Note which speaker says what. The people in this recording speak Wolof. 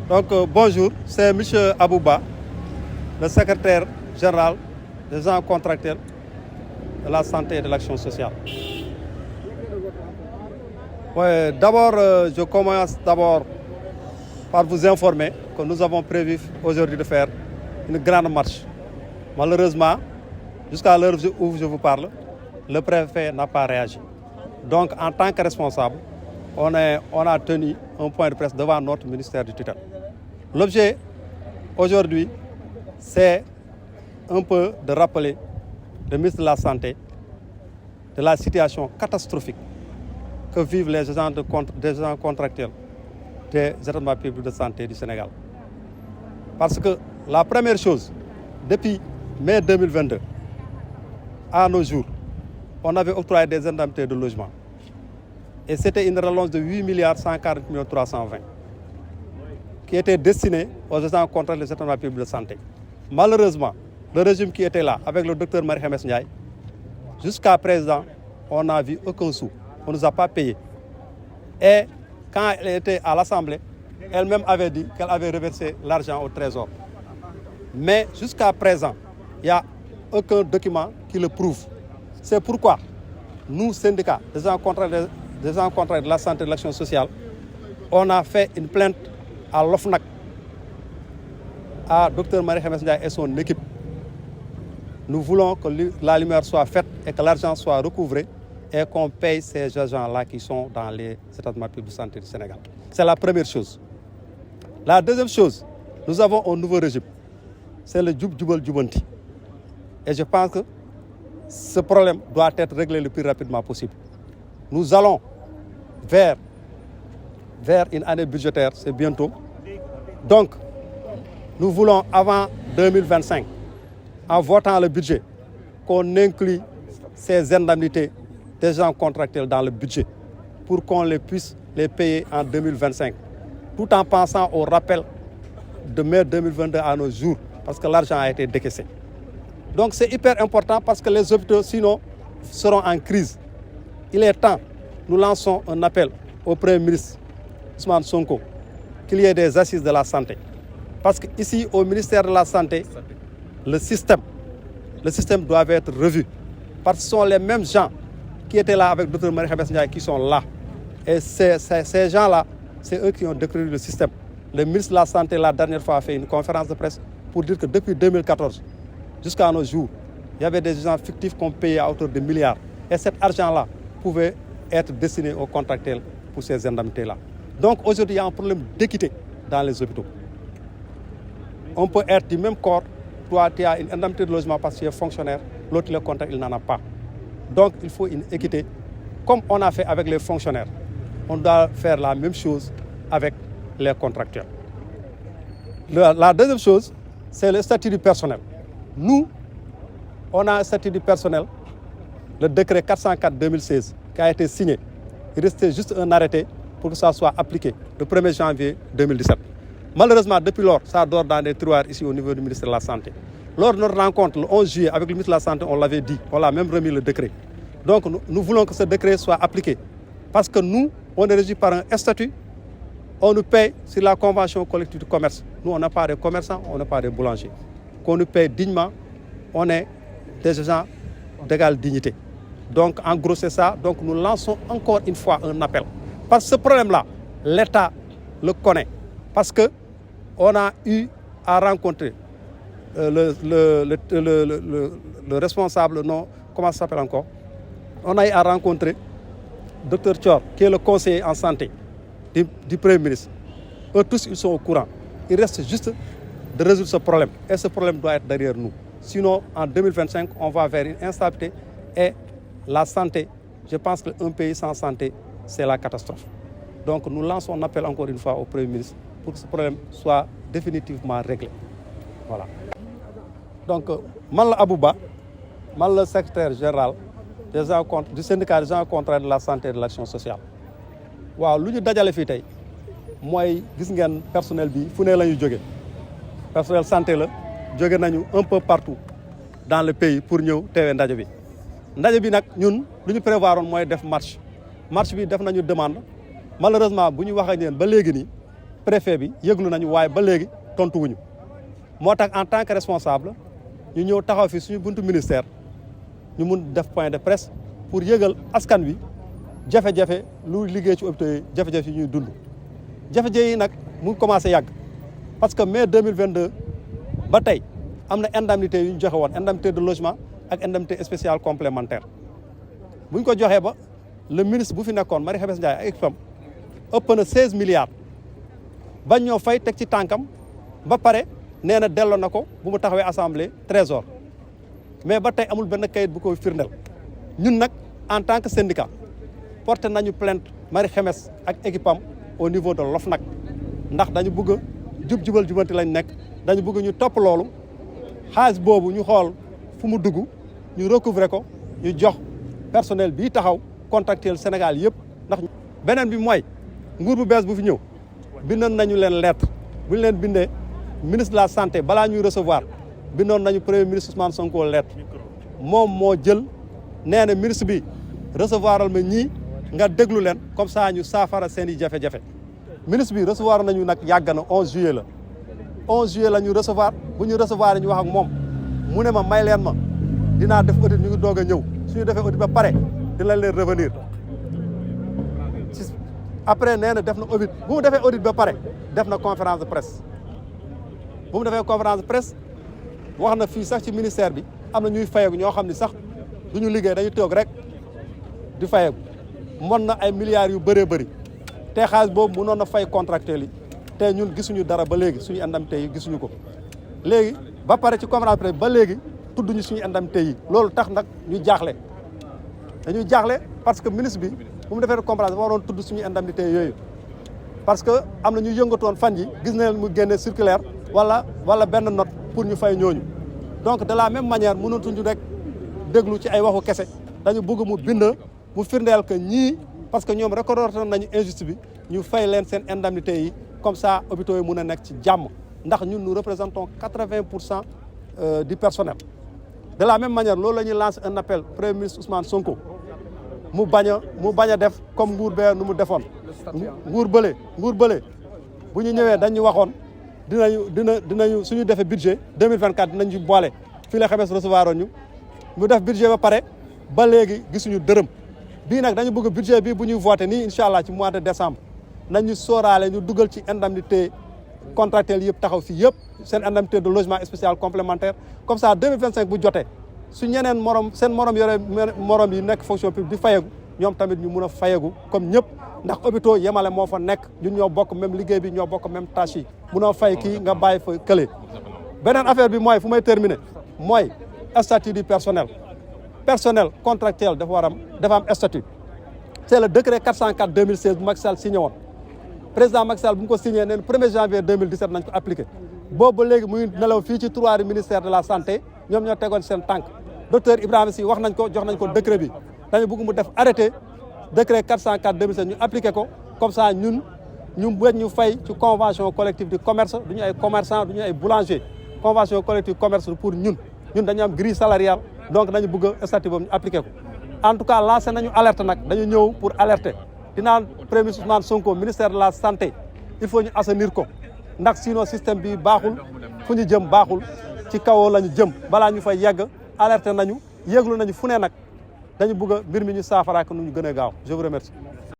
Speaker 1: Donc bonjour, c'est M. Abouba, le secrétaire général des gens contractuels de la santé et de l'action sociale. Ouais, d'abord, je commence par vous informer que nous avons prévu aujourd'hui de faire une grande marche. Malheureusement, jusqu'à l'heure où je vous parle, le préfet n'a pas réagi. Donc, en tant que responsable, on a tenu un point de presse devant notre ministère du tutelle. L'objet aujourd'hui, c'est un peu de rappeler le ministre de la Santé de la situation catastrophique que vivent les agents contractuels des établissements publics de santé du Sénégal. Parce que la première chose, depuis mai 2022 à nos jours, on avait octroyé des indemnités de logement. Et c'était une relance de 8 milliards 140 millions 320 qui était destinée aux agents contractuels des établissements publics de santé. Malheureusement, le régime qui était là, avec le docteur Marie-Khemesse Ndiaye, jusqu'à présent, on n'a vu aucun sou. On ne nous a pas payé. Et quand elle était à l'Assemblée, elle-même avait dit qu'elle avait reversé l'argent au Trésor. Mais jusqu'à présent, il n'y a aucun document qui le prouve. C'est pourquoi nous, syndicats des gens contractuels de la santé et de l'action sociale, on a fait une plainte à l'OFNAC, à Dr Marie-Khemesse Ndiaye et son équipe. Nous voulons que la lumière soit faite et que l'argent soit recouvré et qu'on paye ces agents-là qui sont dans les établissements publics de santé du Sénégal. C'est la première chose. La deuxième chose, nous avons un nouveau régime. C'est le Djoub Djoubal Djoubanti. Et je pense que ce problème doit être réglé le plus rapidement possible. Nous allons vers une année budgétaire, c'est bientôt. Donc, nous voulons avant 2025, en votant le budget, qu'on inclue ces indemnités des gens contractuels dans le budget pour qu'on les puisse les payer en 2025, tout en pensant au rappel de mai 2022 à nos jours, parce que l'argent a été décaissé. Donc c'est hyper important parce que les hôpitaux, sinon, seront en crise. Il est temps, nous lançons un appel au Premier ministre Ousmane Sonko, qu'il y ait des assises de la santé. Parce qu'ici, au ministère de la Santé, le système doit être revu. Parce que ce sont les mêmes gens qui étaient là avec Dr Marie-Khemesse Ndiaye qui sont là. Et ces gens-là, c'est eux qui ont détruit le système. Le ministre de la Santé, la dernière fois, a fait une conférence de presse pour dire que depuis 2014 jusqu'à nos jours, il y avait des gens fictifs qu'on payait à hauteur de milliards. Et cet argent-là pouvait être destiné aux contractuels pour ces indemnités-là. Donc aujourd'hui, il y a un problème d'équité dans les hôpitaux. On peut être du même corps, toi tu as une indemnité de logement parce que tu es fonctionnaire, l'autre le contractuel, il n'en a pas. Donc il faut une équité. Comme on a fait avec les fonctionnaires, on doit faire la même chose avec les contractuels. La deuxième chose, c'est le statut du personnel. Nous, on a un statut du personnel, le décret 404-2016, qui a été signé. Il restait juste un arrêté pour que ça soit appliqué le 1er janvier 2017. Malheureusement, depuis lors, ça dort dans des tiroirs ici au niveau du ministère de la Santé. Lors de notre rencontre, le 11 juillet, avec le ministre de la Santé, on l'avait dit, on l'a même remis le décret. Donc nous voulons que ce décret soit appliqué. Parce que nous, on est régi par un statut, on nous paye sur la convention collective de commerce. Nous, on n'a pas de commerçants, on n'a pas de boulangers. Qu'on nous paye dignement, on est des gens d'égale dignité. Donc en gros, c'est ça. Donc nous lançons encore une fois un appel. Parce que ce problème-là, l'État le connaît. Parce qu'on a eu à rencontrer le responsable, non, comment ça s'appelle encore? On a eu à rencontrer Dr Thior, qui est le conseiller en santé du Premier ministre. Eux tous, ils sont au courant. Il reste juste de résoudre ce problème. Et ce problème doit être derrière nous. Sinon, en 2025, on va vers une instabilité. Et la santé, je pense qu'un pays sans santé, c'est la catastrophe. Donc nous lançons un appel encore une fois au Premier ministre pour que ce problème soit définitivement réglé. Voilà. Donc, Mal Abouba, le secrétaire général du syndicat des gens contrats de la santé et de l'action sociale. Waaw, lu ñu dajale fii tey mooy gis ngeen personnel bi fu ne la ñu jóge personnel santé la jóge nañu un peu partout dans le pays pour ñëw teewee ndaje bi. Ndaje bi nag ñun lu ñu prévoir woon mooy def marche bi def nañu demande malheureusement bu ñu wax ak yéen ba léegi nii préfet bi yëglu nañu waaye ba léegi tontu wuñu moo tax en tant que responsable ñu ñëw taxaw fi suñu buntu ministère ñu mun def point de presse pour yëgal askan wi jafe-jafe lu liggéey ci hôpitaux yi jafe-jafe yi ñuy dund jafe-jafe yi nag mu ngi commencé yàgg parce que mai 2022 ba tey am na indemnité yu ñu joxe woon indemnité de logement ak indemnité spéciale complémentaire bu ñu ko joxee ba le ministre bu fi nekkoon Marie Khemesse Ndiaye ak équipe am ëpp na 16 milliards bañ ñoo fay teg ci tànkam ba pare nee na delloo na ko bu mu taxawee assemblée trésor mais ba tey amul benn kayit bu koy firndeel ñun nag en tant que syndicat porté nañu plainte Marie Khemesse ak équipe am au niveau de l'OFNAC ndax dañu bëgg a jub-jubal jubanti lañ nekk dañu bëgg ñu topp loolu xaalis boobu ñu xool fu mu dugg ñu recouvrer ko ñu jox personnel bii taxaw contractuel Sénégal yëpp ndax beneen bi mooy nguur bu bees bu fi ñëw bindoon nañu leen lettre bu ñu leen bindee ministre de la santé balaa ñuy recevoir bindoon nañu premier ministre Ousmane Sonko lettre moom moo jël nee na ministre bi recevoiral ma ñii nga déglu leen comme ça ñu saafara seen i jafe-jafe ministre bi recevoir nañu nag yàgg na 11 juillet la 11 juillet la ñu recevoir bu ñu recevoir ñu wax ak moom mu ne ma may leen ma dinaa def audit ñu ngi doog a ñëw suñu defee audit ba pare dina leen revenir après nee na def na audit bu mu defee audit ba pare def na conférence de presse bu mu defee conférence de presse wax na fii sax ci ministère bi am na ñuy fayeeku ñoo xam ne sax du ñu liggéey dañuy toog rek di fayeeku mën na ay milliards yu bëree bëri te xaalis boobu mënoon na fay contractuels yi te ñun gisuñu dara ba léegi suñu indemnité yi gisuñu ko léegi ba pare ci conférence de presse ba léegi tudduñu suñu indemnité yi loolu tax nag ñu jaaxle dañuy jaaxle parce que ministre bi bu mu defee conférence dafa waroon tudd suñu indemnité yooyu parce que am na ñu yëngatoon fan yi gis na mu génne circulaire wala benn note pour ñu fay ñooñu donc de la même manière mënatuñu rek déglu ci ay waxu kese dañu bëgg mu bind mu firndeel que ñii parce que ñoom reconnaître nañu injustice bi ñu fay leen seen indemnité yi comme ça hôpitaux yi mun a nekk ci jàmm ndax ñun nous représentons 80% du personnel. de la même manière loolu la ñuy lancer un appel premier ministre Ousmane Sonko mu bañ a def comme nguur bee nu mu defoon. nguur bële bu ñu ñëwee dañu waxoon dinañu suñu defee budget 2024 dinañu boole fii la Khemesse recevoir ñu mu def budget ba pare ba léegi gisuñu dërëm bii nag dañu bëgg budget bi bu ñuy voté nii incha allah ci mois de décembre nañu sóoraale ñu dugal ci indemnité contractuelle yëpp taxaw fii yëpp seen indemnité de logement spécial complémentaire comme ça 2025 bu jotee su ñeneen seen morom yore morom yi nekk fonction publique di fayeegu ñoom tamit ñu mun a fayeegu comme ñëpp ndax hôpitaux yemale moo fa nekk ñun ñoo bokk même liggéey bi ñoo bokk même tâche yi munoo fay kii nga bàyyi fa kële. beneen affaire bi mooy fu may terminer mooy statut du personnel contractuel dafa am statut c'est le décret 404 2016 bu Macky Sall signé woon président Macky Sall bu ñu ko signé neen 1er janvier 2017 nañ ko appliqué boobu ba léegi muy nelaw fii ci couloir ministère de la santé ñoom ñoo tegoon seen tànk docteur Ibrahima Sy wax nañ ko jox nañ ko décret bi dañu bëgg mu def arrêté décret 404 2016 ñu appliqué ko comme ça ñun ñu fay ci convention collective du commerce duñu ay commerçant duñu ay boulanger convention collective commerce pour ñun dañu am grille salariale donc dañu bëgg a statut boobu ñu appliqué ko en tout cas lancé nañu alerte nag dañu ñëw pour alerter dinaan premier ministre Ousmane Sonko ministère de la santé il faut ñu assainir ko ndax sinon système bi baaxul fu ñu jëm baaxul ci kawoo la ñu jëm balaa ñu fay yegg alerter nañu yëglu nañu fu ne nag dañu bëgg a mbir mi ñu saafara ko nu ñu gën a gaaw je vous remercie